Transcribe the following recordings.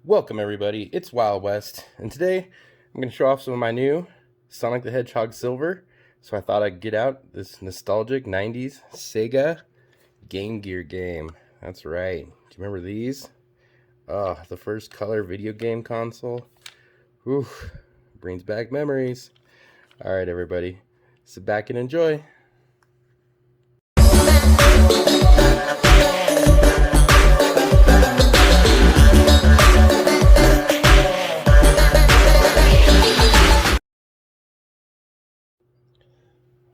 Welcome everybody, it's Wild West, and today I'm going to show off some of my new Sonic the Hedgehog Silver. So I thought I'd get out this nostalgic 90s SEGA Game Gear game. That's right. Do you remember these? The first color video game console. Whew, brings back memories. Alright everybody, sit back and enjoy.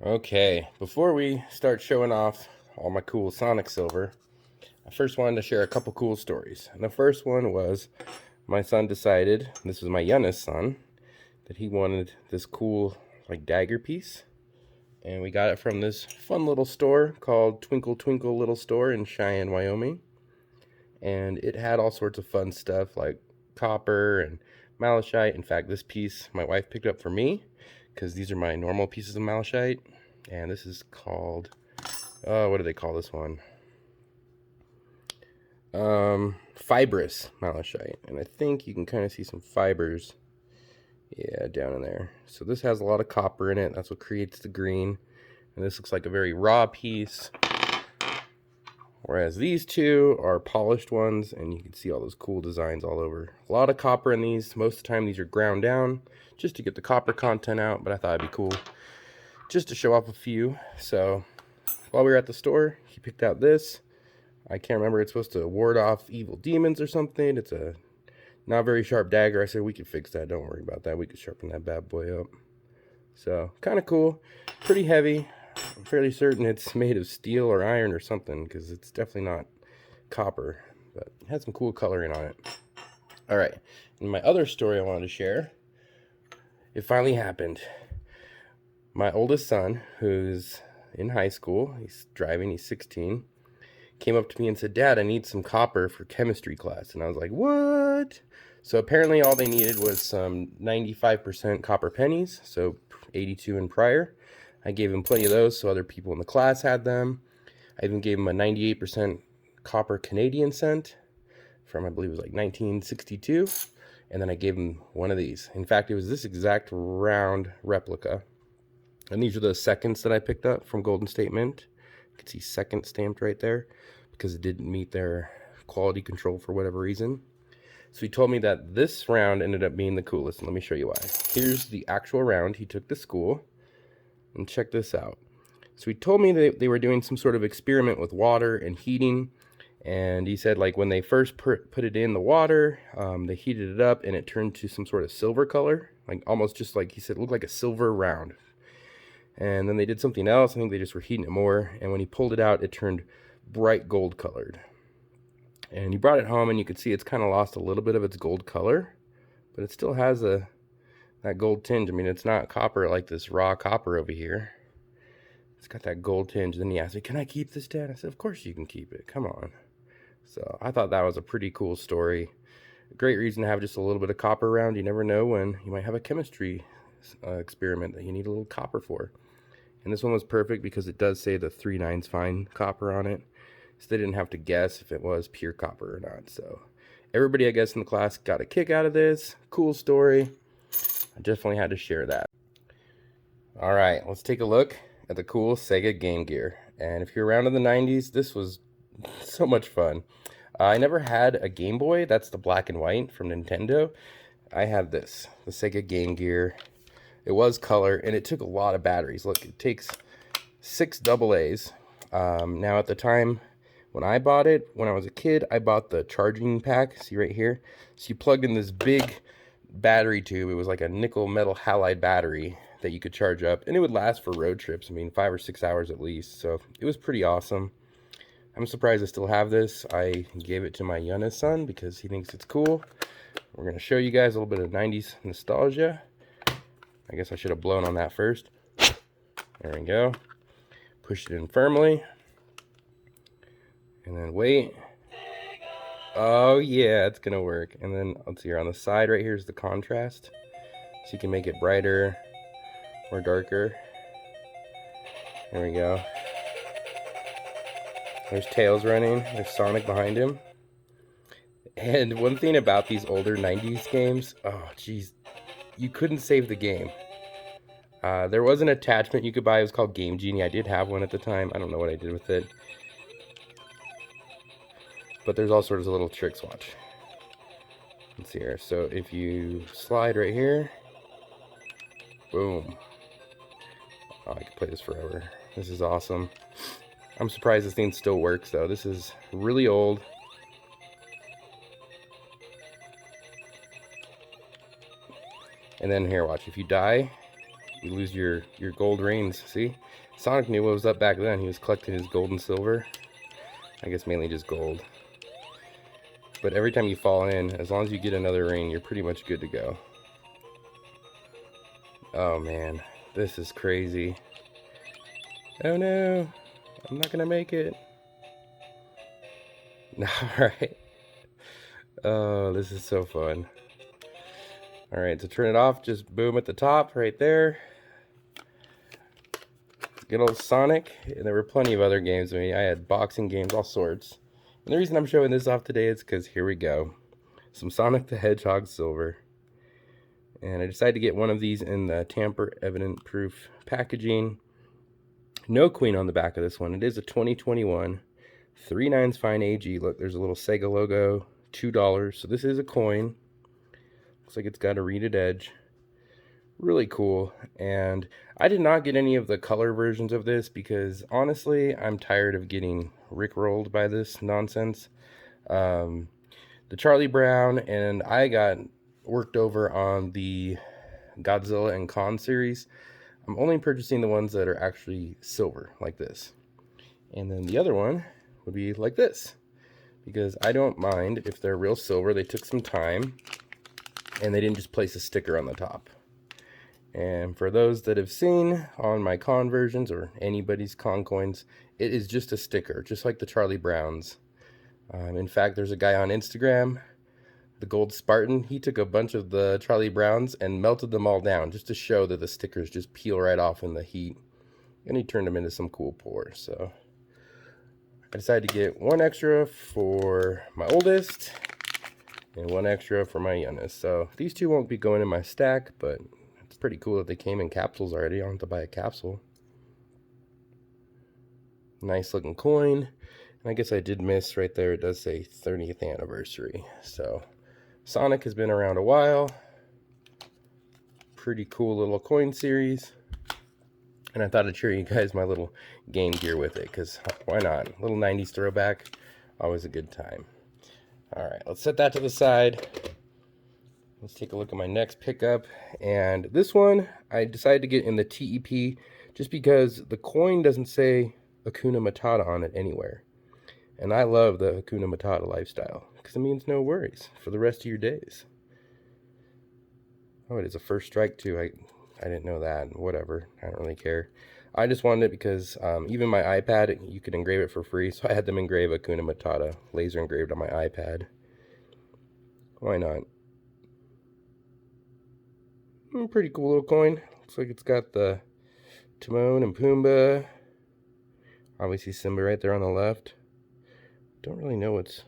Okay, before we start showing off all my cool Sonic Silver, I first wanted to share a couple cool stories. And the first one was my son decided, this was my youngest son, that he wanted this cool like dagger piece. And we got it from this fun little store called Twinkle Twinkle Little Store in Cheyenne, Wyoming. And it had all sorts of fun stuff like copper and malachite. In fact, this piece my wife picked up for me, because these are my normal pieces of malachite, and this is called, what do they call this one? Fibrous malachite, and I think you can kind of see some fibers, yeah, down in there. So this has a lot of copper in it, that's what creates the green, and this looks like a very raw piece, whereas these two are polished ones, and you can see all those cool designs all over. A lot of copper in these. Most of the time these are ground down just to get the copper content out, but I thought it'd be cool just to show off a few. So while we were at the store, he picked out this. I can't remember, it's supposed to ward off evil demons or something. It's a not very sharp dagger. I said we could fix that, don't worry about that, we could sharpen that bad boy up. So kind of cool, pretty heavy. I'm fairly certain it's made of steel or iron or something, because it's definitely not copper, but it has some cool coloring on it. Alright, and my other story I wanted to share, it finally happened. My oldest son, who's in high school, he's driving, he's 16, came up to me and said, "Dad, I need some copper for chemistry class." And I was like, "What?" So apparently all they needed was some 95% copper pennies, so 82 and prior. I gave him plenty of those, so other people in the class had them. I even gave him a 98% copper Canadian cent from, I believe it was like 1962. And then I gave him one of these. In fact, it was this exact round replica. And these are the seconds that I picked up from Golden State Mint. You can see second stamped right there, because it didn't meet their quality control for whatever reason. So he told me that this round ended up being the coolest, and let me show you why. Here's the actual round he took to school. And check this out. So he told me that they were doing some sort of experiment with water and heating, and he said like when they first put it in the water, they heated it up and it turned to some sort of silver color, like almost just like, he said, it looked like a silver round. And then they did something else. I think they just were heating it more, and when he pulled it out, it turned bright gold colored. And he brought it home, and you could see it's kind of lost a little bit of its gold color, but it still has that gold tinge. I mean, it's not copper like this raw copper over here. It's got that gold tinge. Then he asked me, "Can I keep this, Dad?" I said, "Of course you can keep it. Come on." So I thought that was a pretty cool story. A great reason to have just a little bit of copper around. You never know when you might have a chemistry experiment that you need a little copper for. And this one was perfect because it does say the 3/9 fine copper on it. So they didn't have to guess if it was pure copper or not. So everybody, I guess, in the class got a kick out of this. Cool story. I definitely had to share that. Alright, let's take a look at the cool SEGA Game Gear. And if you're around in the 90s, this was so much fun. I never had a Game Boy. That's the black and white from Nintendo. I had this, the SEGA Game Gear. It was color, and it took a lot of batteries. Look, it takes 6 AA's. Now at the time when I bought it, when I was a kid, I bought the charging pack. See right here? So you plugged in this big battery tube. It was like a nickel metal halide battery that you could charge up, and it would last for road trips. I mean, 5 or 6 hours at least. So it was pretty awesome. I'm surprised I still have this. I gave it to my youngest son because he thinks it's cool. We're going to show you guys a little bit of 90s nostalgia. I guess I should have blown on that first. There we go. Push it in firmly. And then wait. Oh yeah, it's gonna work. And then let's see here on the side right here is the contrast. So you can make it brighter or darker. There we go. There's Tails running. There's Sonic behind him. And one thing about these older 90s games, oh geez, you couldn't save the game. There was an attachment you could buy. It was called Game Genie. I did have one at the time. I don't know what I did with it. But there's all sorts of little tricks. Watch. Let's see here. So if you slide right here, boom. Oh, I could play this forever. This is awesome. I'm surprised this thing still works though. This is really old. And then here, watch. If you die, you lose your gold rings. See? Sonic knew what was up back then. He was collecting his gold and silver. I guess mainly just gold. But every time you fall in, as long as you get another ring, you're pretty much good to go. Oh man, this is crazy. Oh no, I'm not gonna make it. Alright. Oh, this is so fun. Alright, to turn it off, just boom at the top right there. Good old Sonic. And there were plenty of other games. I mean, I had boxing games, all sorts. And the reason I'm showing this off today is because here we go. Some Sonic the Hedgehog Silver. And I decided to get one of these in the tamper evident proof packaging. No queen on the back of this one. It is a 2021 3/9 fine AG. Look, there's a little SEGA logo, $2. So this is a coin. Looks like it's got a reeded edge. Really cool. And I did not get any of the color versions of this because honestly, I'm tired of getting rickrolled by this nonsense. The Charlie Brown and I got worked over on the Godzilla and Kong series. I'm only purchasing the ones that are actually silver, like this. And then the other one would be like this, because I don't mind if they're real silver. They took some time and they didn't just place a sticker on the top. And for those that have seen on my Kong versions or anybody's Kong coins, it is just a sticker, just like the Charlie Browns. In fact, there's a guy on Instagram, the Gold Spartan. He took a bunch of the Charlie Browns and melted them all down just to show that the stickers just peel right off in the heat. And he turned them into some cool pours. So I decided to get one extra for my oldest and one extra for my youngest. So these two won't be going in my stack, but it's pretty cool that they came in capsules already. I don't have to buy a capsule. Nice looking coin. And I guess I did miss right there. It does say 30th anniversary. So Sonic has been around a while. Pretty cool little coin series. And I thought I'd show you guys my little game gear with it, because why not? Little 90s throwback. Always a good time. Alright, let's set that to the side. Let's take a look at my next pickup. And this one, I decided to get in the TEP just because the coin doesn't say Hakuna Matata on it anywhere. And I love the Hakuna Matata lifestyle, because it means no worries for the rest of your days. Oh, it is a first strike too. I didn't know that. Whatever. I don't really care. I just wanted it because even my iPad, you could engrave it for free. So I had them engrave Hakuna Matata laser engraved on my iPad. Why not? Pretty cool little coin. Looks like it's got the Timon and Pumbaa. Obviously Simba right there on the left. Don't really know what's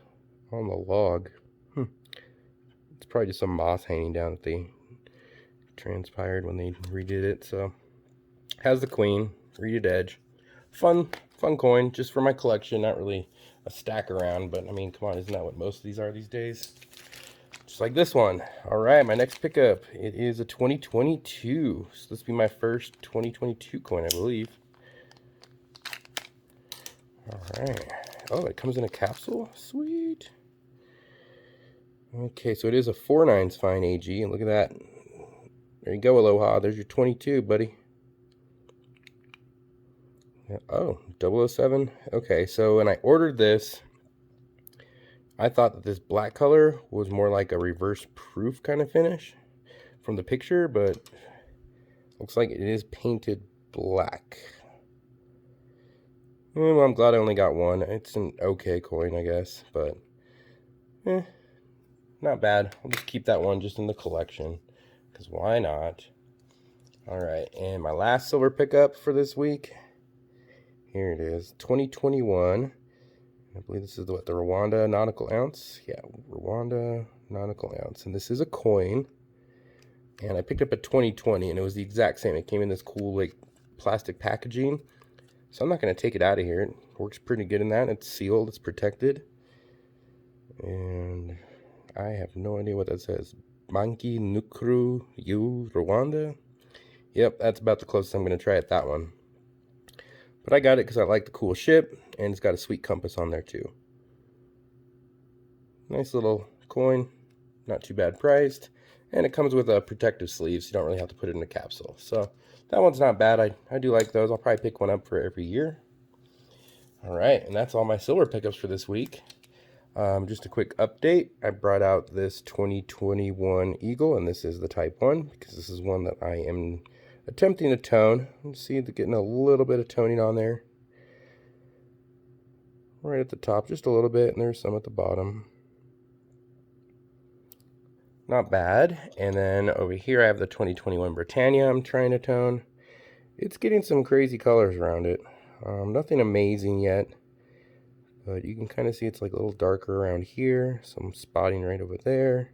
on the log. It's probably just some moss hanging down that they transpired when they redid it. So has the queen, reeded edge. Fun coin, just for my collection. Not really a stack around, but I mean, come on, isn't that what most of these are these days? Just like this one. All right, my next pickup. It is a 2022. So this will be my first 2022 coin, I believe. All right. Oh, it comes in a capsule? Sweet. Okay, so it is a 4/9 fine AG, and look at that. There you go, Aloha. There's your 22, buddy. Yeah, oh, 007. Okay, so when I ordered this, I thought that this black color was more like a reverse proof kind of finish from the picture, but looks like it is painted black. Well, I'm glad I only got one. It's an okay coin, I guess, but not bad. I'll just keep that one just in the collection, because why not? Alright, and my last silver pickup for this week. Here it is, 2021. I believe this is the Rwanda nautical ounce. Yeah, Rwanda nautical ounce. And this is a coin. And I picked up a 2020, and it was the exact same. It came in this cool, like, plastic packaging. So I'm not going to take it out of here. It works pretty good in that. It's sealed. It's protected. And I have no idea what that says. Banki Nukru Yu Rwanda. Yep, that's about the closest I'm going to try at that one. But I got it because I like the cool ship, and it's got a sweet compass on there too. Nice little coin, not too bad priced, and it comes with a protective sleeve, so you don't really have to put it in a capsule. So that one's not bad. I do like those. I'll probably pick one up for every year. All right, and that's all my silver pickups for this week. Just a quick update. I brought out this 2021 Eagle, and this is the Type 1, because this is one that I am attempting to tone. You see it getting a little bit of toning on there. Right at the top, just a little bit, and there's some at the bottom. Not bad. And then over here I have the 2021 Britannia I'm trying to tone. It's getting some crazy colors around it. Nothing amazing yet, but you can kind of see it's like a little darker around here, some spotting right over there,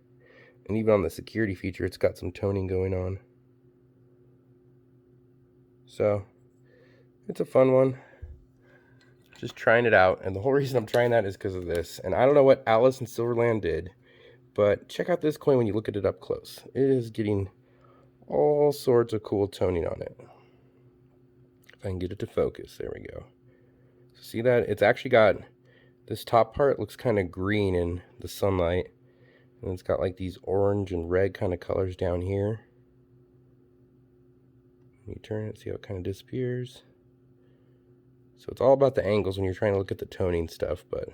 and even on the security feature it's got some toning going on. So it's a fun one. Just trying it out, and the whole reason I'm trying that is because of this. And I don't know what Alice in Silverland did, but check out this coin when you look at it up close. It is getting all sorts of cool toning on it. If I can get it to focus, there we go. So see that? It's actually got, this top part looks kind of green in the sunlight, and it's got like these orange and red kind of colors down here. You turn it, see how it kind of disappears. So it's all about the angles when you're trying to look at the toning stuff, but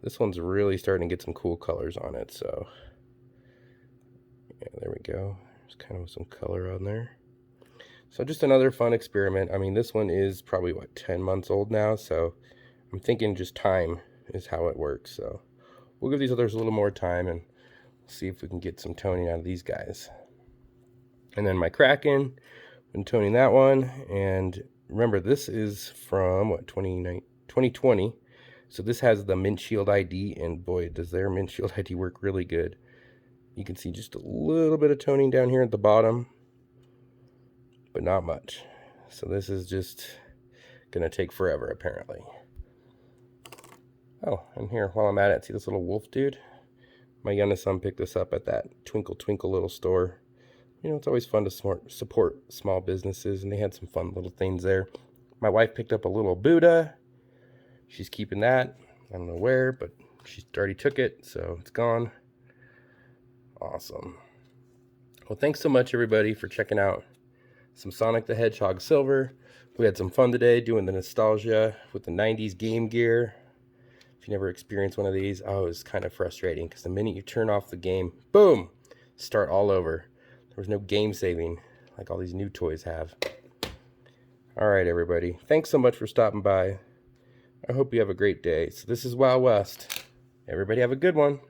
this one's really starting to get some cool colors on it. So yeah, there we go. There's kind of some color on there. So just another fun experiment. I mean, this one is probably, what, 10 months old now, so I'm thinking just time is how it works. So we'll give these others a little more time and see if we can get some toning out of these guys. And then my Kraken, been toning that one, and remember this is from what, 2020, so this has the mint shield ID, and boy does their mint shield ID work really good. You can see just a little bit of toning down here at the bottom, but not much. So this is just gonna take forever apparently. Oh, and here while I'm at it, see this little Wulf dude? My youngest son picked this up at that Twinkle Twinkle little store. You know, it's always fun to support small businesses, and they had some fun little things there. My wife picked up a little Buddha. She's keeping that. I don't know where, but she already took it, so it's gone. Awesome. Well, thanks so much, everybody, for checking out some Sonic the Hedgehog Silver. We had some fun today doing the nostalgia with the 90s Game Gear. If you never experienced one of these, oh, it was kind of frustrating, because the minute you turn off the game, boom, start all over. There was no game saving like all these new toys have. All right, everybody. Thanks so much for stopping by. I hope you have a great day. So this is Wild West. Everybody have a good one.